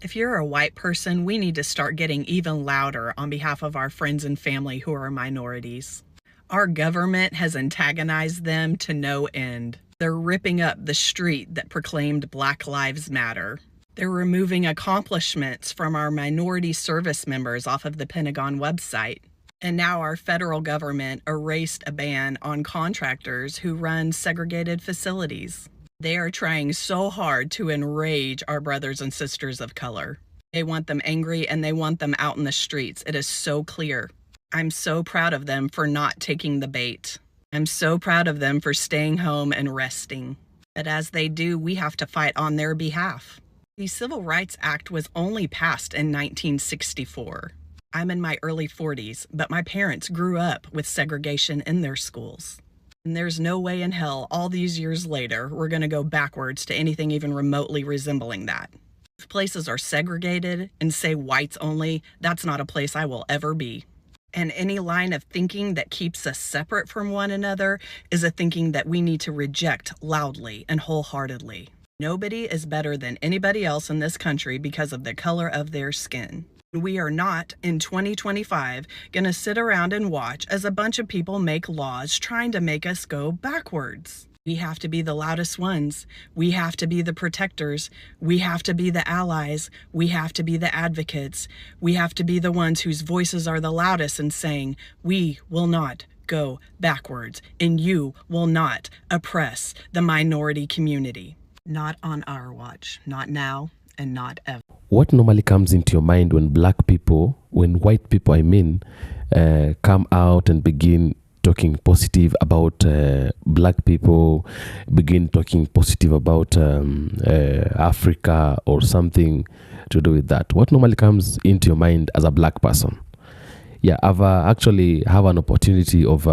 If you're a white person, we need to start getting even louder on behalf of our friends and family who are minorities. Our government has antagonized them to no end. They're ripping up the street that proclaimed Black Lives Matter. They're removing accomplishments from our minority service members off of the Pentagon website. And now our federal government erased a ban on contractors who run segregated facilities. They are trying so hard to enrage our brothers and sisters of color. They want them angry and they want them out in the streets. It is so clear. I'm so proud of them for not taking the bait. I'm so proud of them for staying home and resting. But as they do, we have to fight on their behalf. The Civil Rights Act was only passed in 1964. I'm in my early 40s, but my parents grew up with segregation in their schools. And there's no way in hell, all these years later, we're going to go backwards to anything even remotely resembling that. If places are segregated and say whites only, that's not a place I will ever be. And any line of thinking that keeps us separate from one another is a thinking that we need to reject loudly and wholeheartedly. Nobody is better than anybody else in this country because of the color of their skin. We are not, in 2025, going to sit around and watch as a bunch of people make laws trying to make us go backwards. We have to be the loudest ones. We have to be the protectors. We have to be the allies. We have to be the advocates. We have to be the ones whose voices are the loudest in saying, we will not go backwards, and you will not oppress the minority community. Not on our watch. Not now, and not ever. What normally comes into your mind when black people, when white people, come out and begin talking positive about black people, begin talking positive about Africa or something to do with that? What normally comes into your mind as a black person? Yeah, I've actually have an opportunity of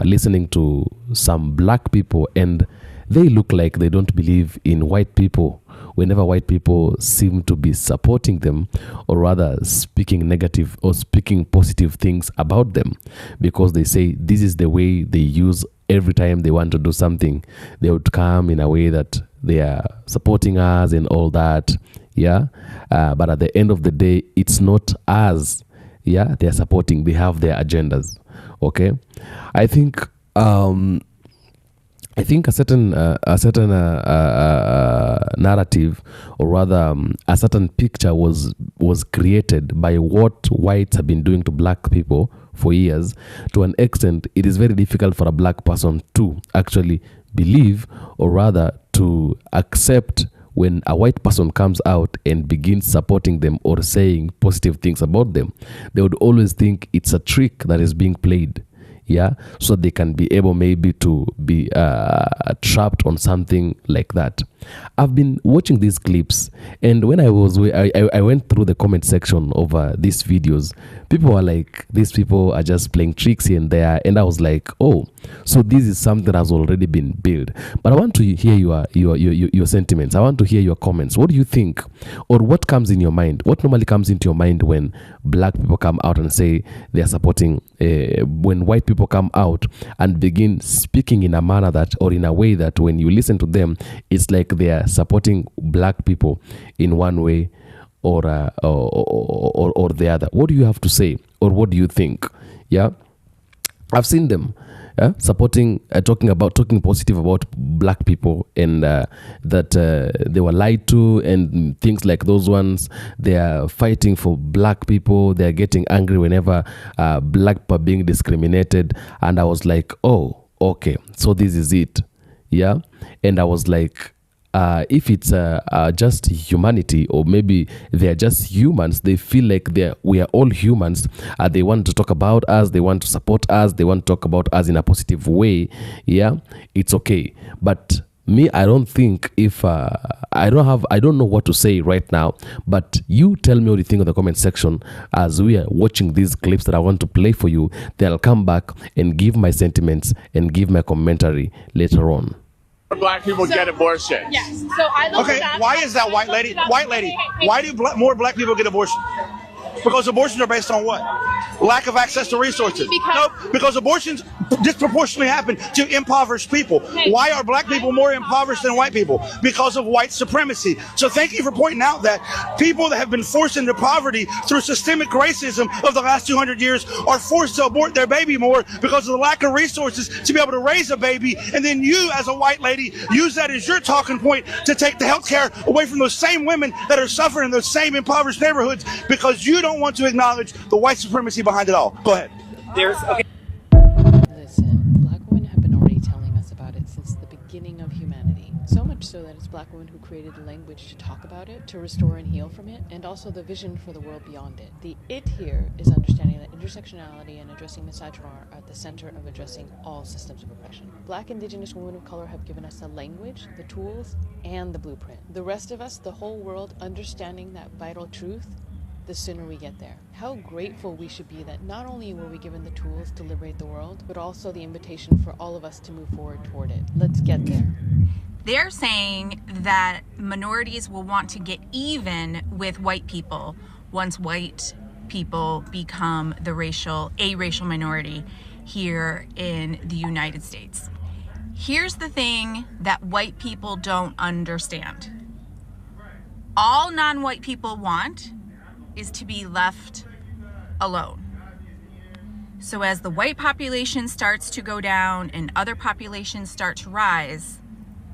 listening to some black people, and they look like they don't believe in white people whenever white people seem to be supporting them, or rather speaking negative or speaking positive things about them, because they say this is the way they use every time they want to do something. They would come in a way that they are supporting us and all that. Yeah. But at the end of the day, it's not us. Yeah. They are supporting. They have their agendas. Okay. I think a certain narrative, or rather a certain picture was created by what whites have been doing to black people for years. To an extent, it is very difficult for a black person to actually believe, or rather to accept, when a white person comes out and begins supporting them or saying positive things about them. They would always think it's a trick that is being played. Yeah, so they can be able maybe to be trapped on something like that. I've been watching these clips, and when I went through the comment section of these videos, people were like, these people are just playing tricks here and there, and I was like, oh, so this is something that has already been built. But I want to hear your sentiments. I want to hear your comments. What do you think, or what comes in your mind? What normally comes into your mind when black people come out and say they are supporting, when white people come out and begin speaking in a manner that, or in a way that when you listen to them, it's like they are supporting black people in one way or the other. What do you have to say, or what do you think? Yeah, I've seen them supporting, talking positive about black people, and that they were lied to and things like those ones. They are fighting for black people. They are getting angry whenever black people are being discriminated. And I was like, oh, okay, so this is it. Yeah. And I was like, if it's just humanity, or maybe they're just humans, they feel like we are all humans. They want to talk about us, they want to support us, they want to talk about us in a positive way. Yeah, it's okay. But me, I don't think, if I don't know what to say right now. But you tell me what you think in the comment section as we are watching these clips that I want to play for you. Then I'll come back and give my sentiments and give my commentary later on. Black people get abortion. Yes. So I look Okay, at that. why is that, white lady? White lady, why do more black people get abortion? Because abortions are based on what? Lack of access to resources. Because abortions disproportionately happen to impoverished people. Why are black people more impoverished than white people? Because of white supremacy. So thank you for pointing out that people that have been forced into poverty through systemic racism of the last 200 years are forced to abort their baby more because of the lack of resources to be able to raise a baby. And then you, as a white lady, use that as your talking point to take the health care away from those same women that are suffering in those same impoverished neighborhoods because you don't want to acknowledge the white supremacy behind it all. Go ahead. Listen, black women have been already telling us about it since the beginning of humanity. So much so that it's black women who created the language to talk about it, to restore and heal from it, and also the vision for the world beyond it. The it here is understanding that intersectionality and addressing misogyny are at the center of addressing all systems of oppression. Black, indigenous women of color have given us the language, the tools, and the blueprint. The rest of us, the whole world, understanding that vital truth, the sooner we get there. How grateful we should be that not only were we given the tools to liberate the world, but also the invitation for all of us to move forward toward it. Let's get there. They're saying that minorities will want to get even with white people once white people become a racial minority here in the United States. Here's the thing that white people don't understand. All non-white people want is to be left alone. So as the white population starts to go down and other populations start to rise,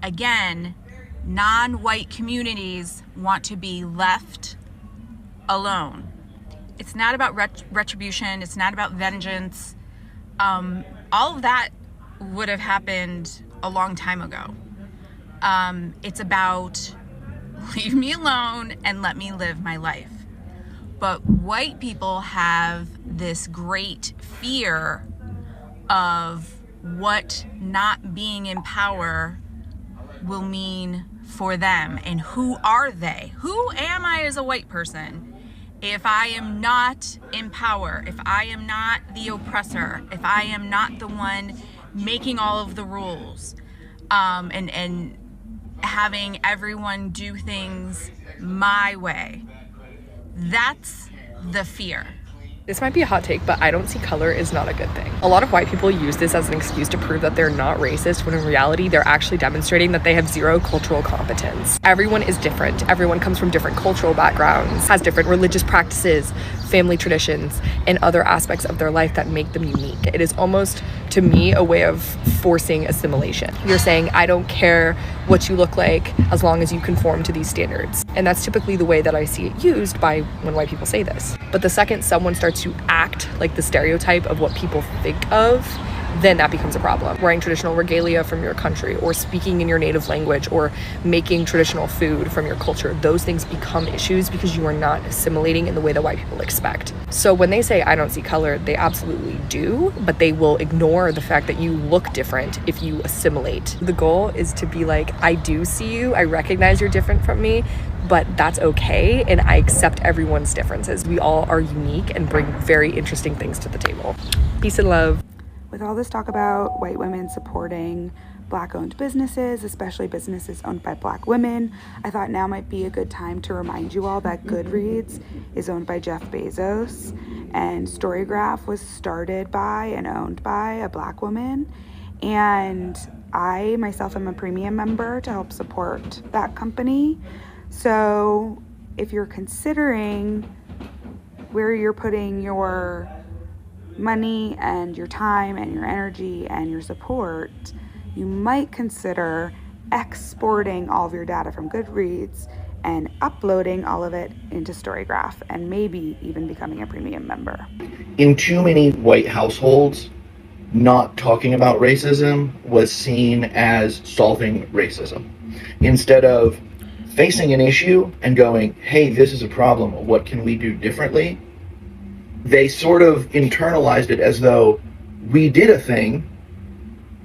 again, non-white communities want to be left alone. It's not about retribution. It's not about vengeance. All of that would have happened a long time ago. It's about leave me alone and let me live my life. But white people have this great fear of what not being in power will mean for them. And who are they? Who am I as a white person if I am not in power, if I am not the oppressor, if I am not the one making all of the rules, and having everyone do things my way? That's the fear. This might be a hot take, but I don't see color is not a good thing. A lot of white people use this as an excuse to prove that they're not racist, when in reality, they're actually demonstrating that they have zero cultural competence. Everyone is different. Everyone comes from different cultural backgrounds, has different religious practices, family traditions, and other aspects of their life that make them unique. It is almost, to me, a way of forcing assimilation. You're saying, I don't care what you look like as long as you conform to these standards. And that's typically the way that I see it used by when white people say this. But the second someone starts to act like the stereotype of what people think of, then that becomes a problem. Wearing traditional regalia from your country, or speaking in your native language, or making traditional food from your culture, those things become issues because you are not assimilating in the way that white people expect. So when they say, I don't see color, they absolutely do, but they will ignore the fact that you look different if you assimilate. The goal is to be like, I do see you, I recognize you're different from me, but that's okay, and I accept everyone's differences. We all are unique and bring very interesting things to the table. Peace and love. With all this talk about white women supporting Black-owned businesses, especially businesses owned by Black women, I thought now might be a good time to remind you all that Goodreads is owned by Jeff Bezos, and Storygraph was started by and owned by a Black woman. And I myself am a premium member to help support that company. So if you're considering where you're putting your money and your time and your energy and your support, you might consider exporting all of your data from Goodreads and uploading all of it into Storygraph, and maybe even becoming a premium member. In too many white households, not talking about racism was seen as solving racism. Instead of facing an issue and going, hey, this is a problem, what can we do differently? They sort of internalized it as though we did a thing.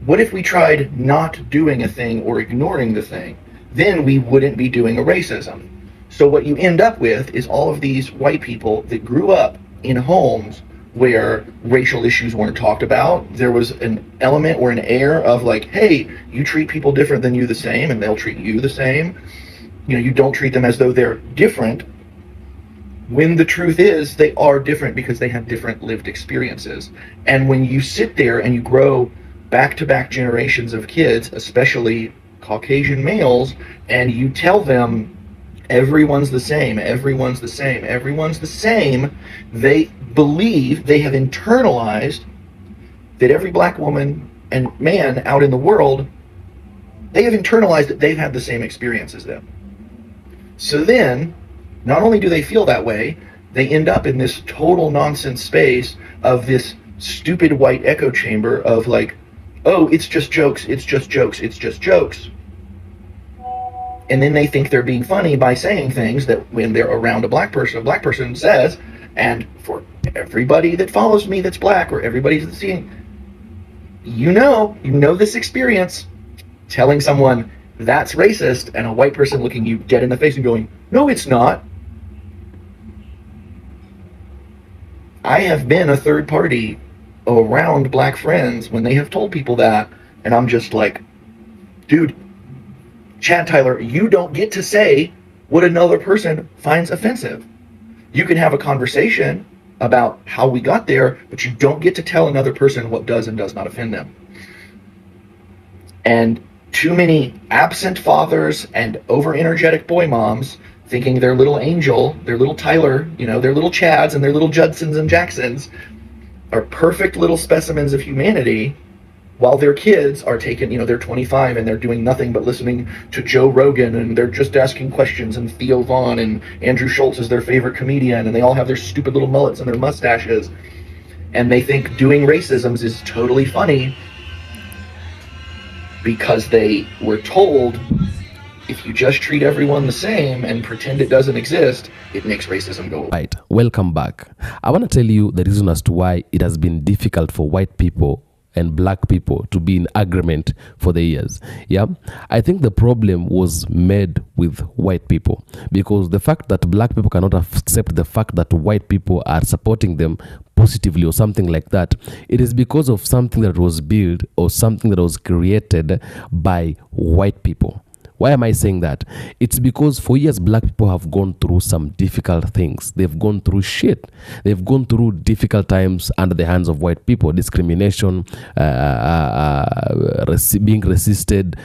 What if we tried not doing a thing or ignoring the thing? Then we wouldn't be doing a racism. So what you end up with is all of these white people that grew up in homes where racial issues weren't talked about. There was an element or an air of like, hey, you treat people different than you the same, and they'll treat you the same. You know, you don't treat them as though they're different, when the truth is they are different because they have different lived experiences. And when you sit there and you grow back-to-back generations of kids, especially Caucasian males, and you tell them everyone's the same, everyone's the same, everyone's the same, they believe, they have internalized that every black woman and man out in the world, they have internalized that they've had the same experience as them. So then, not only do they feel that way, they end up in this total nonsense space of this stupid white echo chamber of like, oh, it's just jokes, it's just jokes, it's just jokes. And then they think they're being funny by saying things that when they're around a black person says, and for everybody that follows me that's black, or everybody that's seeing, you know this experience, telling someone that's racist, and a white person looking you dead in the face and going, no, it's not. I have been a third party around black friends when they have told people that, and I'm just like, dude, Chad Tyler, you don't get to say what another person finds offensive. You can have a conversation about how we got there, but you don't get to tell another person what does and does not offend them. And too many absent fathers and over-energetic boy moms thinking their little Angel, their little Tyler, their little Chads and their little Judsons and Jacksons are perfect little specimens of humanity, while their kids are taken, they're 25 and they're doing nothing but listening to Joe Rogan, and they're just asking questions, and Theo Vaughn and Andrew Schultz is their favorite comedian, and they all have their stupid little mullets and their mustaches, and they think doing racisms is totally funny because they were told if you just treat everyone the same and pretend it doesn't exist, it makes racism go away. Right, welcome back. I want to tell you the reason as to why it has been difficult for white people and black people to be in agreement for the years. Yeah, I think the problem was made with white people, because the fact that black people cannot accept the fact that white people are supporting them positively or something like that, it is because of something that was built or something that was created by white people. Why am I saying that? It's because for years, black people have gone through some difficult things. They've gone through shit. They've gone through difficult times under the hands of white people, discrimination, being resisted,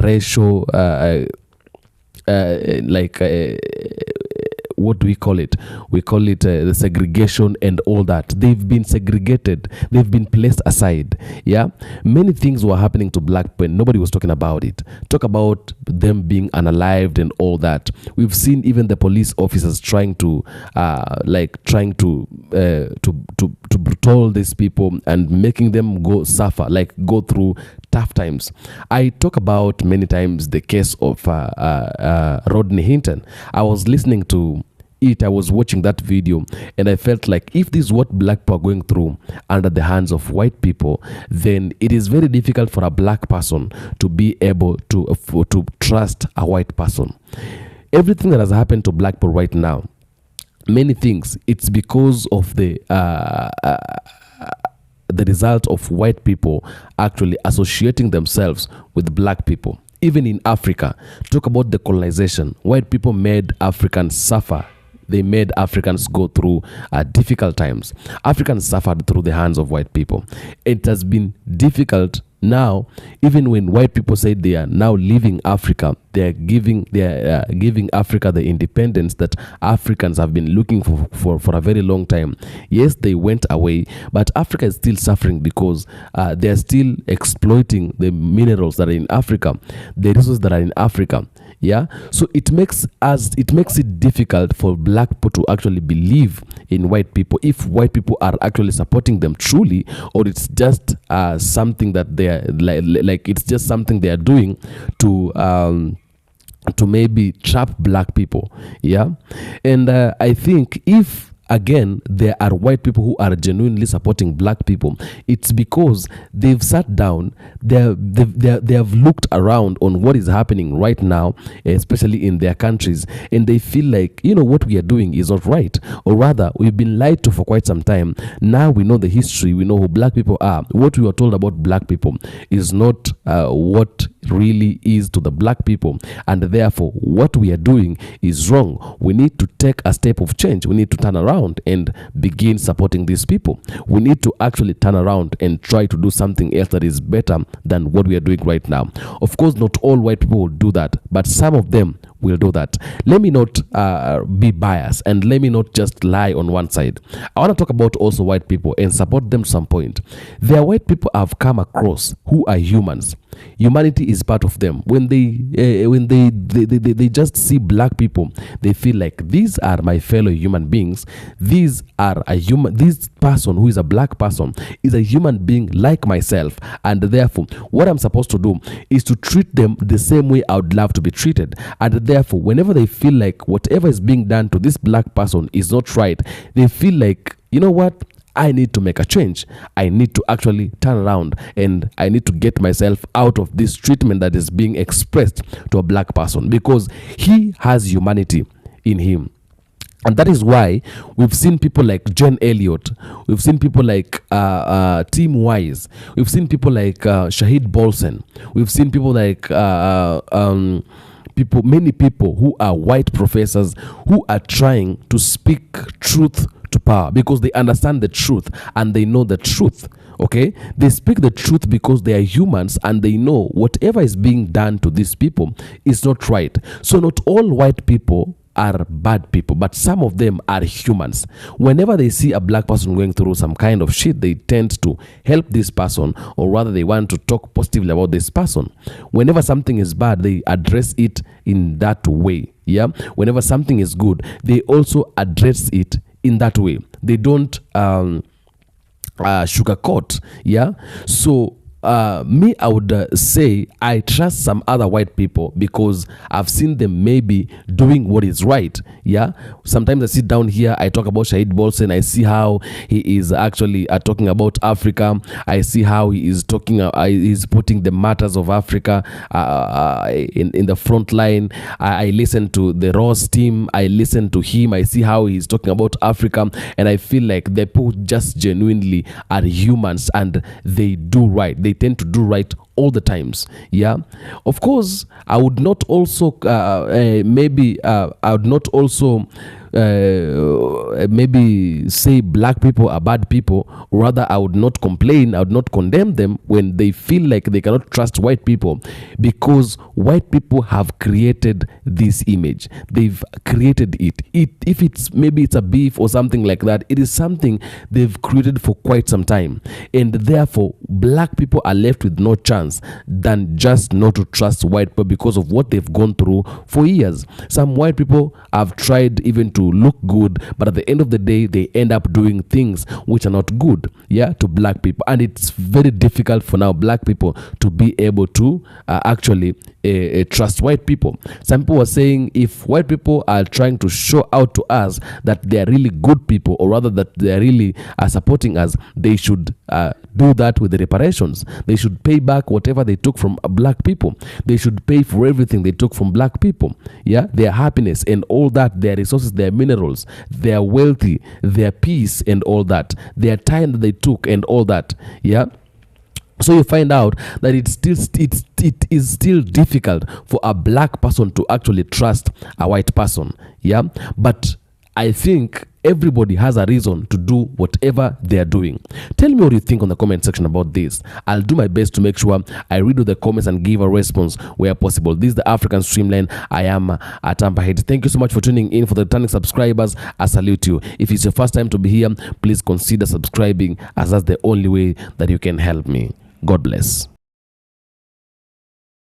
racial, what do we call it? We call it the segregation and all that. They've been segregated. They've been placed aside. Yeah, many things were happening to black people. Nobody was talking about it. Talk about them being unalived and all that. We've seen even the police officers trying to brutal these people and making them go through tough times. I talk about many times the case of Rodney Hinton. I was listening to it, I was watching that video, and I felt like if this is what black people are going through under the hands of white people, then it is very difficult for a black person to be able to trust a white person. Everything that has happened to black people right now, many things, it's because of the result of white people actually associating themselves with black people. Even in Africa, talk about the colonization. White people made Africans suffer. They made Africans go through difficult times. Africans suffered through the hands of white people. It has been difficult now. Even when white people say they are now leaving Africa, they are giving Africa the independence that Africans have been looking for a very long time. Yes, they went away, but Africa is still suffering because they are still exploiting the minerals that are in Africa, the resources that are in Africa. Yeah, so it makes it difficult for black people to actually believe in white people if white people are actually supporting them truly, or it's just something that they are like it's just something they are doing to maybe trap black people. Yeah, and I think if again there are white people who are genuinely supporting black people, it's because they've sat down, they have looked around on what is happening right now, especially in their countries, and they feel like, what we are doing is not right, or rather we've been lied to for quite some time. Now we know the history, we know who black people are. What we were told about black people is not what really is to the black people, and therefore what we are doing is wrong. We need to take a step of change. We need to turn around and begin supporting these people. We need to actually turn around and try to do something else that is better than what we are doing right now. Of course, not all white people will do that, but some of them will do that. Let me not be biased, and let me not just lie on one side. I want to talk about also white people and support them to some point. There are white people I've come across who are humans. Humanity is part of them. When they just see black people, they feel like these are my fellow human beings. These are a human. This person who is a black person is a human being like myself, and therefore what I'm supposed to do is to treat them the same way I would love to be treated. And therefore, whenever they feel like whatever is being done to this black person is not right, they feel like, you know what, I need to make a change. I need to actually turn around, and I need to get myself out of this treatment that is being expressed to a black person, because he has humanity in him. And that is why we've seen people like Jen Elliott, we've seen people like Tim Wise, we've seen people like Shahid Bolsen, we've seen people like many people who are white professors who are trying to speak truth to power, because they understand the truth and they know the truth. Okay, they speak the truth because they are humans and they know whatever is being done to these people is not right. So not all white people are bad people, but some of them are humans. Whenever they see a black person going through some kind of shit, they tend to help this person, or rather they want to talk positively about this person. Whenever something is bad, they address it in that way. Yeah, whenever something is good, they also address it in that way. They don't sugarcoat. Yeah, so me, I would say I trust some other white people because I've seen them maybe doing what is right. Yeah, sometimes I sit down here, I talk about Shahid Bolsen, I see how he is actually talking about Africa. I see how he is talking, he's putting the matters of Africa in the front line. I listen to the Ross team, I listen to him, I see how he's talking about Africa, and I feel like the people just genuinely are humans and they do right. They tend to do right all the times. Yeah, of course I would not also maybe say black people are bad people. Rather, I would not complain, I would not condemn them when they feel like they cannot trust white people, because white people have created this image. They've created it. If it's maybe it's a beef or something like that, it is something they've created for quite some time, and therefore black people are left with no chance than just not to trust white people because of what they've gone through for years. Some white people have tried even to look good, but at the end of the day they end up doing things which are not good, yeah, to black people. And it's very difficult for now black people to be able to actually trust white people. Some people are saying if white people are trying to show out to us that they are really good people, or rather that they are really supporting us, they should do that with the reparations. They should pay back whatever they took from black people. They should pay for everything they took from black people. Yeah, their happiness and all that, their resources, their minerals, their wealthy, their peace and all that, their time that they took and all that. Yeah. So you find out that it is still difficult for a black person to actually trust a white person. Yeah, but I think everybody has a reason to do whatever they are doing. Tell me what you think on the comment section about this. I'll do my best to make sure I read all the comments and give a response where possible. This is the African Streamline. I am Tampa Head. Thank you so much for tuning in. For the returning subscribers, I salute you. If it's your first time to be here, please consider subscribing, as that's the only way that you can help me. God bless.